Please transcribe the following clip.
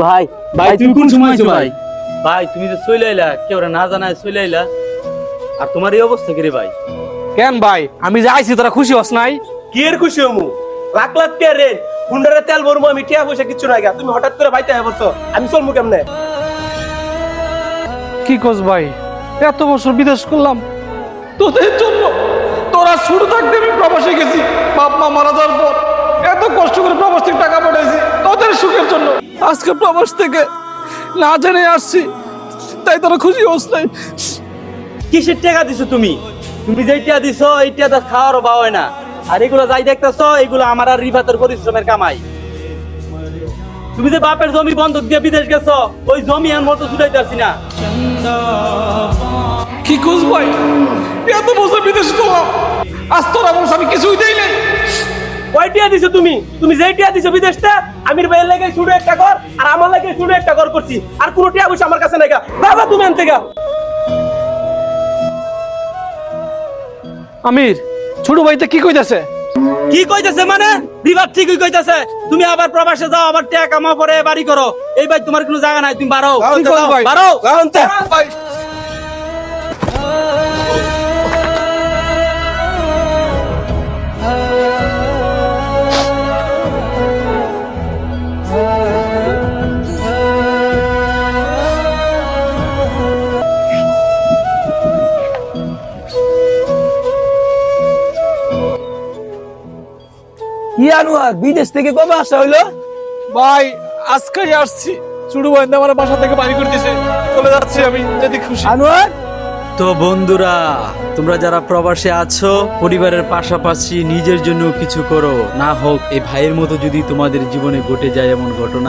ভাই ভাই তুমি কোন সময় আছো ভাই? ভাই তুমি যে চলে আইলা কেউ না জানায় চলে আইলা আর তোমার এই অবস্থা কি রে ভাই? কেন ভাই আমি যে আইছি তোরা খুশি হস নাই? কি এর খুশি হমু? লাখ লাখ কে রে হুন্ডারে তেল ভরবো আমি, টিয়া পয়সা কিচ্ছু নাই গা। তুমি হঠাৎ করে বাইতে বলছো, আমি চলবো কেমনে? কি কস ভাই, এত বছর বিদেশ করলাম তোদের জন্য। তোরা শুরু থাকতে আমি প্রবাসে গেছি, বাপ মা মারা যাওয়ার পর এত কষ্ট করে প্রবাস থেকে টাকা পাঠাইছি তোদের সুখের জন্য। আজকে প্রবাস থেকে না জেনে আসছি, তাই তোরা খুশি হস নাই? কিসের টাকা দিছো তুমি? তুমি যে টাকা দিছো এই টাকা খাওয়ারও বা হয় না। আর এগুলো যাই দেখতেছো এগুলো আমার আর রিফাতের পরিশ্রমের কামাই। তুমি যে বাপের জমি বন্ধক দিয়ে বিদেশ গেছো ওই জমি আর মতো ছুটাইতে পারছি না। কি কস ভাই, এত বছর বিদেশ করলাম আজ তোরা বলছ আমি কিছুই দেই নাই। কয় টিয়া দিছো তুমি? তুমি যেই টিয়া দিছো বিদেশটা, আমির ভাইয়ের লাগে শুরু একটা কর আর আমার লাগে শুরু একটা কর করছি, আর কোনো টিয়া পয়সা আমার কাছে নাই গা। বাবা তুমি আনতে গা। আমির ছোট ভাইতে কি কইতাছে? কি কইতাছে মানে? রিফাত ঠিকই কইতাছে। তুমি আবার প্রবাসে যাও, আবার টাকা কামাও, পরে বাড়ি করো। এই ভাই তোমার কোনো জায়গা নাই, তুমি বাড়ো কি কস ভাই? বাড়ো। ভাই কি আনোয়ার, বিদেশ থেকে কবে আসা হইলো? ভাই আজকেই আসছি, ছোট ভাই আমার বাসা থেকে বাড়ি করে দিছে, চলে যাচ্ছি আমি যদি খুশি। আনোয়ার তো বন্ধুরা, তোমরা যারা প্রবাসে আছো পরিবারের পাশাপাশি নিজের জন্য কিছু করো। না হোক এই ভাইয়ের মতো যদি তোমাদের জীবনে ঘটে যায় এমন ঘটনা।